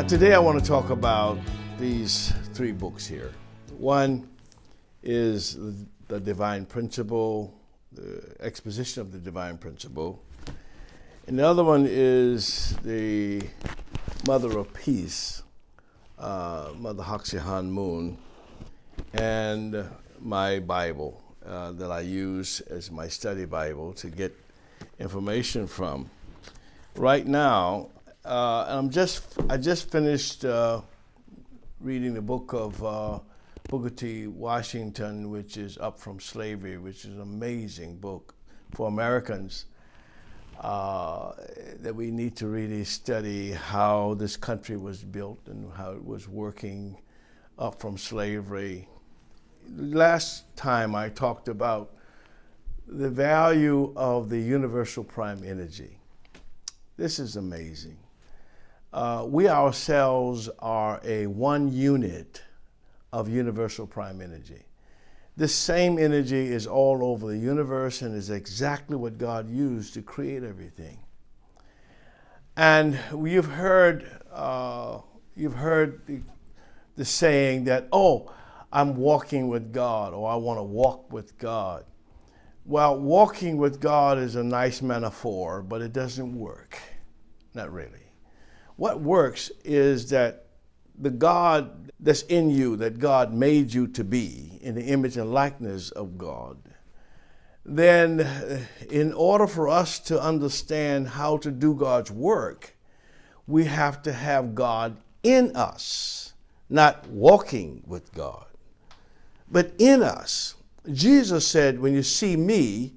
Today I want to talk about these three books here. One is the Divine Principle, the exposition of the Divine Principle. And the other one is the Mother of Peace, Mother Hoxihan Moon, and my Bible that I use as my study Bible to get information from. Right now, I just finished reading the book of Booker T. Washington, which is Up From Slavery, which is an amazing book for Americans that we need to really study how this country was built and how it was working up from slavery. Last time I talked about the value of the universal prime energy. This is amazing. We ourselves are a one unit of universal prime energy. This same energy is all over the universe and is exactly what God used to create everything. And you've heard the saying that, oh, I'm walking with God, or I want to walk with God. Well, walking with God is a nice metaphor, but it doesn't work. Not really. What works is that the God that's in you, that God made you to be in the image and likeness of God, then in order for us to understand how to do God's work, we have to have God in us, not walking with God, but in us. Jesus said, when you see me,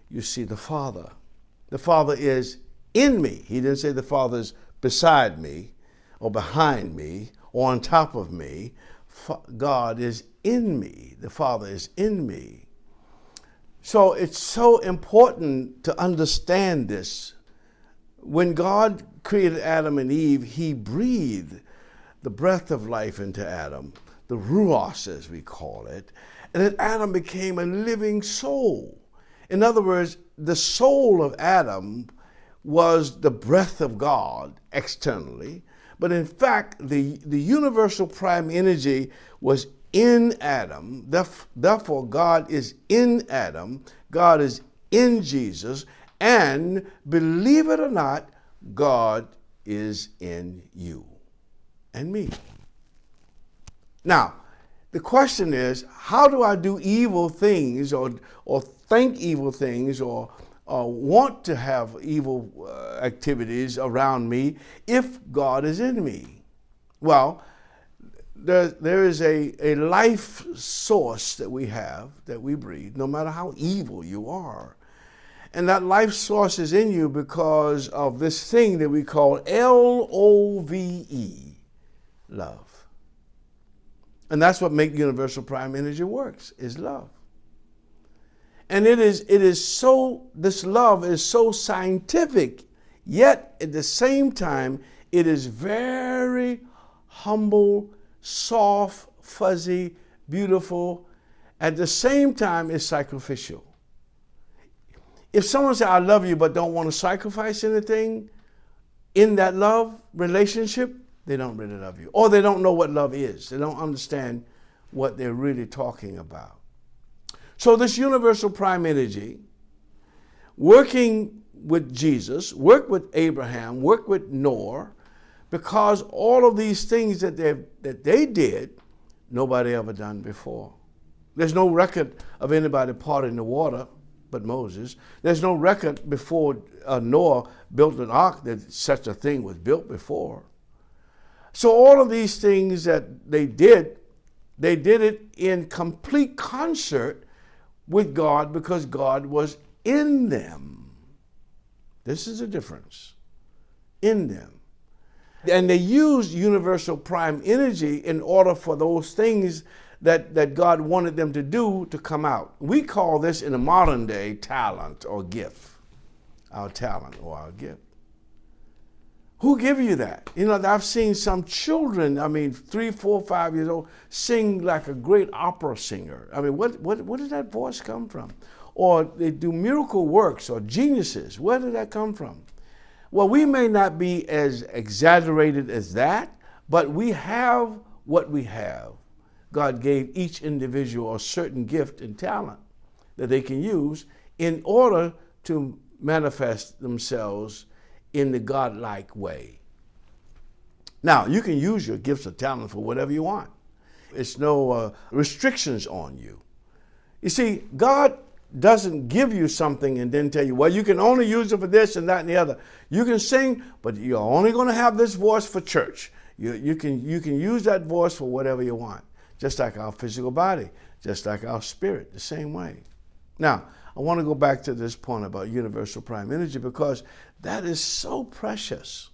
you see the Father. The Father is in me. He didn't say the Father's beside me or behind me or on top of me. God is in me. The Father is in me. So it's so important to understand this. When God created Adam and Eve, he breathed the breath of life into Adam, the ruach as we call it, and then Adam became a living soul. In other words, the soul of Adam was the breath of God externally, but in fact, the universal prime energy was in Adam. Therefore, God is in Adam, God is in Jesus, and believe it or not, God is in you and me. Now, the question is, how do I do evil things or think evil things or want to have evil activities around me if God is in me? Well, there is a life source that we have, that we breathe, no matter how evil you are. And that life source is in you because of this thing that we call LOVE, love. And that's what makes universal prime energy works, is love. And this love is so scientific, yet at the same time, it is very humble, soft, fuzzy, beautiful. At the same time, it's sacrificial. If someone says, I love you, but don't want to sacrifice anything in that love relationship, they don't really love you. Or they don't know what love is. They don't understand what they're really talking about. So this universal prime energy, working with Jesus, worked with Abraham, worked with Noah, because all of these things that they did, nobody ever done before. There's no record of anybody parting the water but Moses. There's no record before Noah built an ark that such a thing was built before. So all of these things that they did it in complete concert with God because God was in them. This is the difference. In them. And they used universal prime energy in order for those things that God wanted them to do to come out. We call this in the modern day talent or gift. Our talent or our gift. Who give you that? You know, I've seen some children, 3, 4, 5 years old, sing like a great opera singer. I mean, where did that voice come from? Or they do miracle works or geniuses. Where did that come from? Well, we may not be as exaggerated as that, But we have what we have. God gave each individual a certain gift and talent that they can use in order to manifest themselves in the God-like way. Now, you can use your gifts or talent for whatever you want. It's no restrictions on you. You see, God doesn't give you something and then tell you, well, you can only use it for this and that and the other. You can sing, but you're only going to have this voice for church. You can use that voice for whatever you want, just like our physical body, just like our spirit, the same way. Now, I want to go back to this point about universal prime energy because that is so precious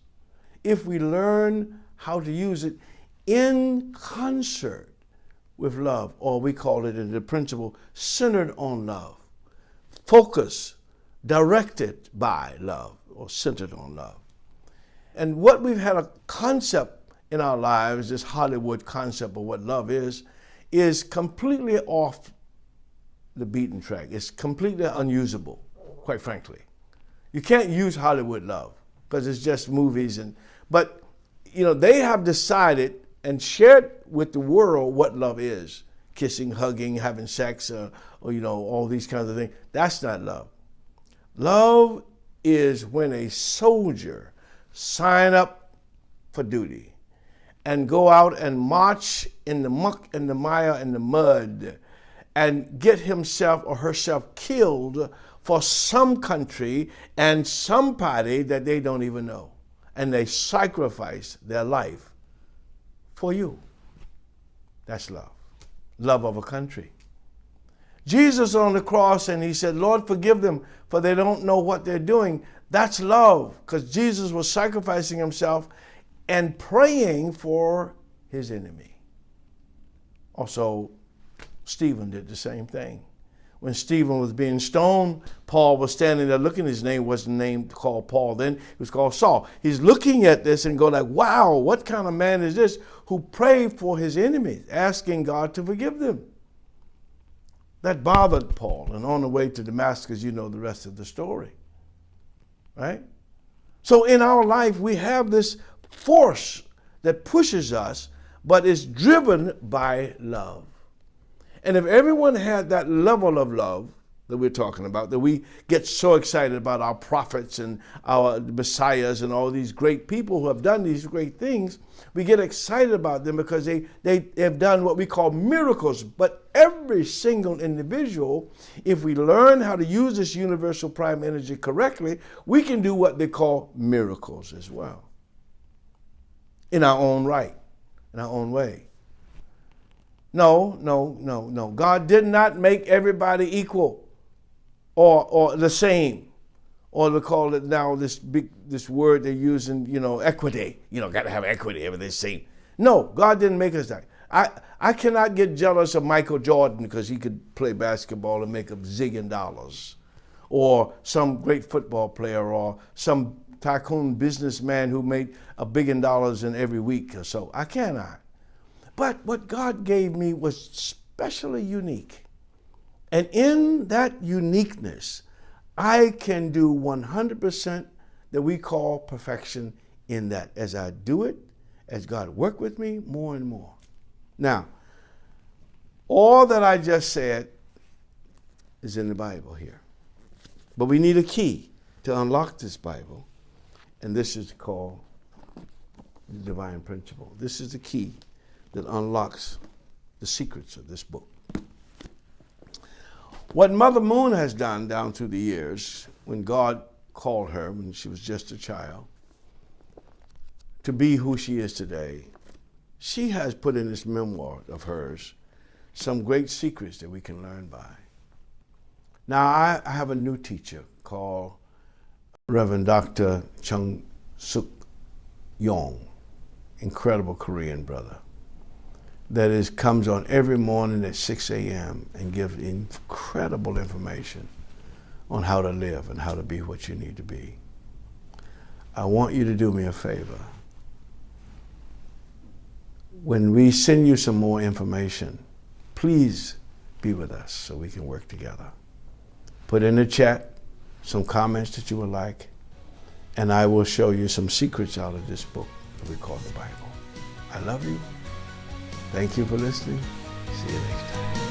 if we learn how to use it in concert with love, or we call it in the principle, centered on love, focused, directed by love, or centered on love. And what we've had a concept in our lives, this Hollywood concept of what love is completely off the beaten track. It's completely unusable, quite frankly. You can't use Hollywood love because it's just movies. But they have decided and shared with the world what love is. Kissing, hugging, having sex, or all these kinds of things. That's not love. Love is when a soldier sign up for duty and go out and march in the muck and the mire and the mud and get himself or herself killed for some country and somebody that they don't even know. And they sacrifice their life for you. That's love. Love of a country. Jesus on the cross, and he said, Lord, forgive them, for they don't know what they're doing. That's love, because Jesus was sacrificing himself and praying for his enemy. Also, Stephen did the same thing. When Stephen was being stoned, Paul was standing there looking. His name wasn't called Paul then. It was called Saul. He's looking at this and going like, wow, what kind of man is this who prayed for his enemies, asking God to forgive them? That bothered Paul. And on the way to Damascus, you know the rest of the story. Right? So in our life, we have this force that pushes us, but is driven by love. And if everyone had that level of love that we're talking about, that we get so excited about our prophets and our messiahs and all these great people who have done these great things, we get excited about them because they have done what we call miracles. But every single individual, if we learn how to use this universal prime energy correctly, we can do what they call miracles as well. In our own right, in our own way. No. God did not make everybody equal or the same. Or they call it now this word they're using, equity. Got to have equity, everything's same. No, God didn't make us that. I cannot get jealous of Michael Jordan because he could play basketball and make $1 zillion. Or some great football player or some tycoon businessman who made $1 billion in every week or so. I cannot. But what God gave me was specially unique. And in that uniqueness, I can do 100% that we call perfection in that. As I do it, as God work with me more and more. Now, all that I just said is in the Bible here. But we need a key to unlock this Bible. And this is called the divine principle. This is the key that unlocks the secrets of this book. What Mother Moon has done down through the years, when God called her when she was just a child, to be who she is today, she has put in this memoir of hers some great secrets that we can learn by. Now, I have a new teacher called Reverend Dr. Chung Suk Yong, incredible Korean brother. That comes on every morning at 6 a.m. and gives incredible information on how to live and how to be what you need to be. I want you to do me a favor. When we send you some more information, please be with us so we can work together. Put in the chat some comments that you would like, and I will show you some secrets out of this book that we call the Bible. I love you. Thank you for listening. See you next time.